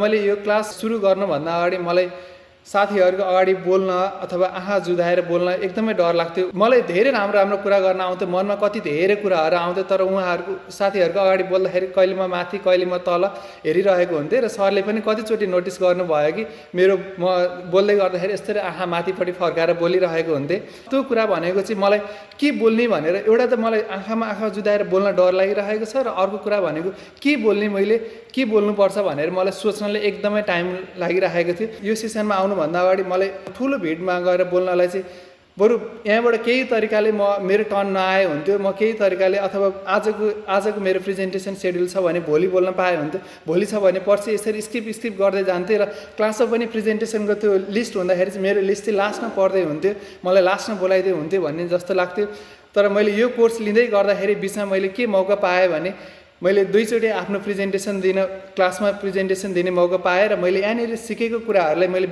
मैले यो क्लास सुरु गर्नुभन्दा अगाडि मलाई साथीहरूको अगाडि बोल्न अथवा आँखा जुधाएर बोल्न एकदमै डर लाग्थ्यो। मलाई धेरै राम्रो राम्रो कुरा गर्न आउँथ्यो, मनमा कति धेरै कुराहरू आउँथ्यो, तर उहाँहरूको साथीहरूको अगाडि बोल्दाखेरि कहिले म माथि कहिले म तल हेरिरहेको हुन्थेँ। र सरले पनि कतिचोटि नोटिस गर्नुभयो कि म बोल्दै गर्दाखेरि यसरी आँखा माथिपट्टि फर्काएर बोलिरहेको हुन्थेँ। त्यो कुरा भनेको चाहिँ मलाई के बोल्ने भनेर, एउटा त मलाई आँखामा आँखा जुधाएर बोल्न डर लागिरहेको छ, र अर्को कुरा भनेको के बोल्ने, मैले के बोल्नुपर्छ भनेर मलाई सोच्नले एकदमै टाइम लागिरहेको थियो। यो सेसनमा आउनुभन्दा अगाडि मलाई ठुलो भिडमा गएर बोल्नलाई चाहिँ बरु यहाँबाट केही तरिकाले मेरो टर्न नआए हुन्थ्यो, म केही तरिकाले अथवा आजको मेरो प्रेजेन्टेसन सेड्युल छ भने भोलि बोल्न पाए हुन्थ्यो, भोलि छ भने पर्सि यसरी स्किप गर्दै जान्थेँ। र क्लासमा पनि प्रेजेन्टेसनको त्यो लिस्ट हुँदाखेरि चाहिँ मेरो लिस्ट चाहिँ लास्टमा पर्दै हुन्थ्यो, मलाई लास्टमा बोलाइदिए हुन्थ्यो भन्ने जस्तो लाग्थ्यो। तर मैले यो कोर्स लिँदै गर्दाखेरि बिचमा मैले के मौका पाएँ भने मैले दुईचोटि आफ्नो क्लासमा प्रेजेन्टेसन दिने मौका पाएँ, र मैले यहाँनिर सिकेको कुराहरूलाई मैले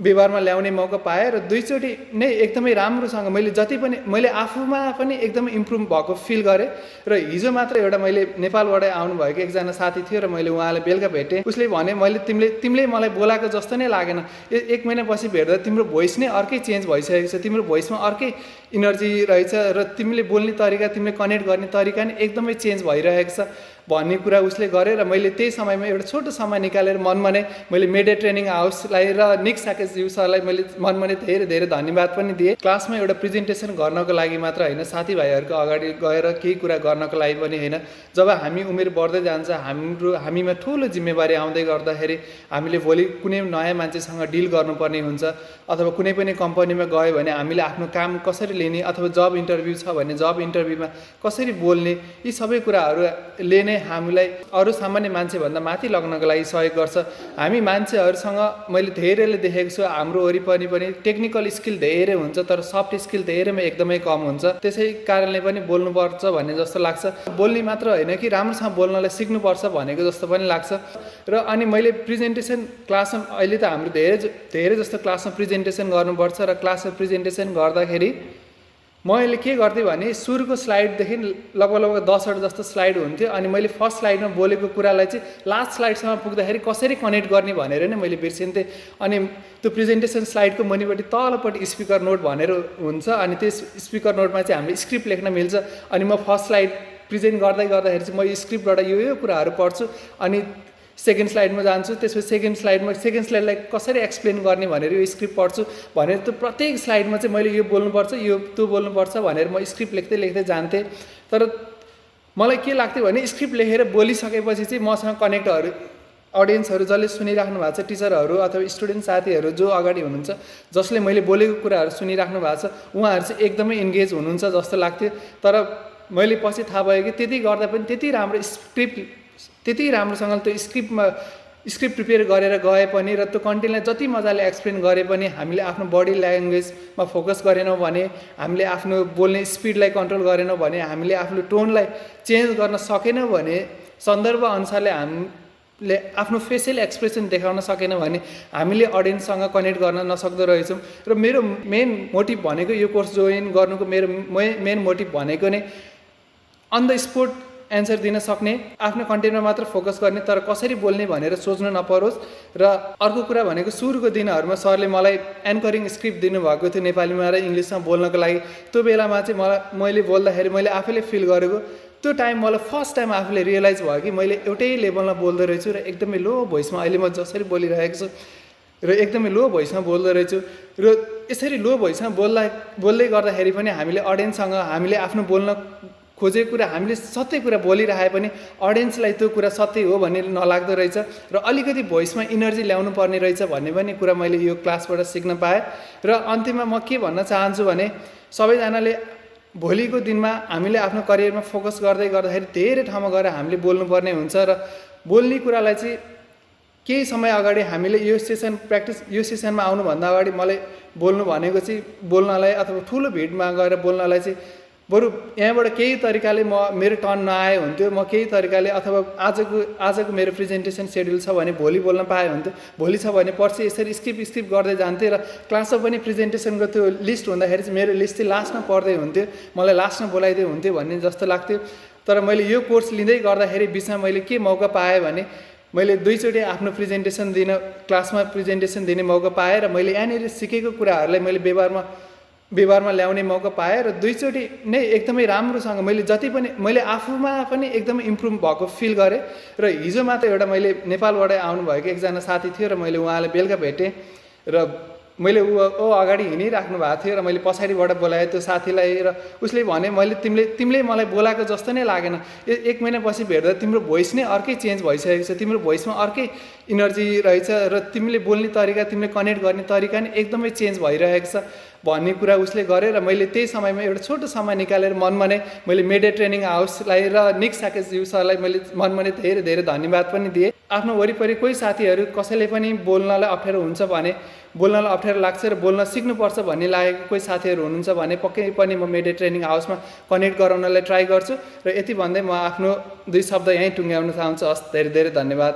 व्यवहारमा ल्याउने मौका पाएँ, र दुईचोटि नै एकदमै राम्रोसँग मैले आफूमा पनि एकदमै इम्प्रुभ भएको फिल गरेँ। र हिजो मात्र एउटा मैले नेपालबाटै आउनुभएको एकजना साथी थियो, र मैले उहाँलाई बेलुका भेटेँ। उसले भने तिमीले मलाई बोलाएको जस्तो नै लागेन, एक महिनापछि भेट्दा तिम्रो भोइस नै अर्कै चेन्ज भइसकेको छ, तिम्रो भोइसमा अर्कै इनर्जी रहेछ, र तिमीले बोल्ने तरिका, तिमीले कनेक्ट गर्ने तरिका नि एकदमै चेन्ज भइरहेको छ भन्ने कुरा उसले गरे। र मैले त्यही समयमा एउटा छोटो समय निकालेर मनमा नै मैले मेडिया ट्रेनिङ हाउसलाई र निक साकेशज्यू सरलाई मैले मनमा नै धेरै धेरै धन्यवाद पनि दिएँ। क्लासमा एउटा प्रेजेन्टेसन गर्नको लागि मात्र होइन, साथीभाइहरूको अगाडि गएर केही कुरा गर्नको लागि पनि होइन। जब हामी उमेर बढ्दै जान्छ, हामीमा ठुलो जिम्मेवारी आउँदै गर्दाखेरि हामीले भोलि कुनै नयाँ मान्छेसँग डिल गर्नुपर्ने हुन्छ, अथवा कुनै पनि कम्पनीमा गयो भने हामीले आफ्नो काम कसरी लिने, अथवा जब इन्टरभ्यू छ भने जब इन्टरभ्यूमा कसरी बोल्ने, यी सबै कुराहरूले नै हामीलाई अरू सामान्य मान्छेभन्दा माथि लग्नको लागि सहयोग गर्छ। हामी मान्छेहरूसँग मैले धेरैले देखेको छु, हाम्रो वरिपरि पनि टेक्निकल स्किल धेरै हुन्छ, तर सफ्ट स्किल धेरैमा एकदमै कम हुन्छ। त्यसै कारणले पनि बोल्नुपर्छ भन्ने जस्तो लाग्छ। बोल्ने मात्र होइन कि राम्रोसँग बोल्नलाई सिक्नुपर्छ भनेको जस्तो पनि लाग्छ। र अनि मैले प्रेजेन्टेसन क्लासमा अहिले त हाम्रो धेरै जस्तो क्लासमा प्रेजेन्टेसन गर्नुपर्छ, र क्लासमा प्रेजेन्टेसन गर्दाखेरि मैले के गर्थेँ भने सुरुको स्लाइडदेखि लगभग 10वटा जस्तो स्लाइड हुन्थ्यो, अनि मैले फर्स्ट स्लाइडमा बोलेको कुरालाई चाहिँ लास्ट स्लाइडसम्म पुग्दाखेरि कसरी कनेक्ट गर्ने भनेर नै मैले बिर्सिन्थेँ। अनि त्यो प्रेजेन्टेसन स्लाइडको मुनिपट्टि तलपट्टि स्पिकर नोट भनेर हुन्छ, अनि त्यस स्पिकर नोटमा चाहिँ हामीले स्क्रिप्ट लेख्न मिल्छ। अनि म फर्स्ट स्लाइड प्रेजेन्ट गर्दाखेरि चाहिँ म स्क्रिप्टबाट यो कुराहरू पढ्छु, अनि सेकेन्ड स्लाइडमा जान्छु, त्यसपछि सेकेन्ड स्लाइडलाई कसरी एक्सप्लेन गर्ने भनेर यो स्क्रिप्ट पढ्छु भनेर त्यो प्रत्येक स्लाइडमा चाहिँ मैले यो बोल्नुपर्छ, त्यो बोल्नुपर्छ भनेर म स्क्रिप्ट लेख्दै जान्थेँ। तर मलाई के लाग्थ्यो भने स्क्रिप्ट लेखेर बोलिसकेपछि चाहिँ मसँग अडियन्सहरू जसले सुनिराख्नु भएको छ, टिचरहरू अथवा स्टुडेन्ट साथीहरू जो अगाडि हुनुहुन्छ, जसले मैले बोलेको कुराहरू सुनिराख्नु भएको छ, उहाँहरू चाहिँ एकदमै इन्गेज हुनुहुन्छ जस्तो लाग्थ्यो। तर मैले पछि थाहा भयो कि त्यति गर्दा पनि त्यति राम्रोसँग त्यो स्क्रिप्ट प्रिपेयर गरेर गए पनि, र त्यो कन्टेन्टलाई जति मजाले एक्सप्लेन गरे पनि हामीले आफ्नो बडी ल्याङ्ग्वेजमा फोकस गरेनौँ भने, हामीले आफ्नो बोल्ने स्पिडलाई कन्ट्रोल गरेनौँ भने, हामीले आफ्नो टोनलाई चेन्ज गर्न सकेनौँ भने, सन्दर्भ अनुसारले हामीले आफ्नो फेसियल एक्सप्रेसन देखाउन सकेन भने हामीले अडियन्ससँग कनेक्ट गर्न नसक्दो रहेछौँ। र मेरो मेन मोटिभ भनेको यो कोर्स जोइन गर्नुको मेरो मेन मोटिभ भनेको नै अन द स्पोट एन्सर दिन सक्ने, आफ्नो कन्टेन्टमा मात्र फोकस गर्ने, तर कसरी बोल्ने भनेर सोच्नु नपरोस्। र अर्को कुरा भनेको सुरुको दिनहरूमा सरले मलाई एन्करिङ स्क्रिप्ट दिनुभएको थियो नेपालीमा र इङ्ग्लिसमा बोल्नको लागि। त्यो बेलामा चाहिँ मैले बोल्दाखेरि मैले आफैले फिल गरेको त्यो टाइम मलाई फर्स्ट टाइम आफूले रियलाइज भयो कि मैले एउटै लेभलमा बोल्दो रहेछु, र एकदमै लो भोइसमा अहिले म जसरी बोलिरहेको छु र एकदमै लो भोइसमा बोल्दो रहेछु। र यसरी लो भोइसमा बोल्दै गर्दाखेरि पनि हामीले अडियन्ससँग हामीले आफ्नो बोल्न खोजेको कुरा, हामीले सत्य कुरा बोलिरहे पनि अडियन्सलाई त्यो कुरा सत्य हो भन्ने नलाग्दो रहेछ, र अलिकति भोइसमा इनर्जी ल्याउनु पर्ने रहेछ भन्ने पनि कुरा मैले यो क्लासबाट सिक्न पाएँ। र अन्तिममा म के भन्न चाहन्छु भने सबैजनाले भोलिको दिनमा हामीले आफ्नो करियरमा फोकस गर्दाखेरि धेरै ठाउँमा गएर हामीले बोल्नुपर्ने हुन्छ, र बोल्ने कुरालाई चाहिँ केही समय अगाडि हामीले यो सेसनमा आउनुभन्दा अगाडि मलाई बोल्नु भनेको चाहिँ बोल्नलाई अथवा ठुलो भिडमा गएर बोल्नलाई चाहिँ बरु यहाँबाट केही तरिकाले मेरो टर्न नआए हुन्थ्यो, म केही तरिकाले अथवा आजको मेरो प्रेजेन्टेसन सेड्युल छ भने भोलि बोल्न पाए हुन्थ्यो, भोलि छ भने पर्सि यसरी स्किप गर्दै जान्थेँ। र क्लासमा पनि प्रेजेन्टेसनको त्यो लिस्ट हुँदाखेरि चाहिँ मेरो लिस्ट चाहिँ लास्टमा पर्दै हुन्थ्यो, मलाई लास्टमा बोलाइदिए हुन्थ्यो भन्ने जस्तो लाग्थ्यो। तर मैले यो कोर्स लिँदै गर्दाखेरि बिचमा मैले के मौका पाएँ भने मैले 2 चोटि आफ्नो प्रेजेन्टेसन दिन क्लासमा प्रेजेन्टेसन दिने मौका पाएँ र मैले यहाँनिर सिकेको कुराहरूलाई मैले व्यवहारमा ल्याउने मौका पाएँ र 2 चोटि नै एकदमै राम्रोसँग मैले जति पनि मैले आफूमा पनि एकदमै इम्प्रुभ भएको फिल गरेँ र हिजो मात्र एउटा मैले नेपालबाटै आउनुभएको एकजना साथी थियो र मैले उहाँलाई बेलुका भेटेँ र मैले अगाडि हिँडिराख्नु भएको थियो र मैले पछाडिबाट बोलाएँ त्यो साथीलाई र उसले भने मैले तिमीले मलाई बोलाएको जस्तो नै लागेन, एक महिनापछि भेट्दा तिम्रो भोइस नै अर्कै चेन्ज भइसकेको छ, तिम्रो भोइसमा अर्कै इनर्जी रहेछ र तिमीले बोल्ने तरिका, तिमीले कनेक्ट गर्ने तरिका नि एकदमै चेन्ज भइरहेको छ भन्ने कुरा उसले गरे र मैले त्यही समयमा एउटा छोटो समय निकालेर मनमा नै मैले मेडे ट्रेनिङ हाउसलाई र निक साकेज्यू सरलाई मैले मनमा नै धेरै धेरै धन्यवाद पनि दिएँ। आफ्नो वरिपरि कोही साथीहरू कसैले पनि बोल्नलाई अप्ठ्यारो हुन्छ भने, बोल्नलाई अप्ठ्यारो लाग्छ र बोल्न सिक्नुपर्छ भन्ने लागेको कोही साथीहरू हुनुहुन्छ भने पक्कै पनि म मेडे ट्रेनिङ हाउसमा कनेक्ट गराउनलाई ट्राई गर्छु र यति भन्दै म आफ्नो 2 शब्द यहीँ टुङ्ग्याउन चाहन्छु। हस्, धेरै धेरै धन्यवाद।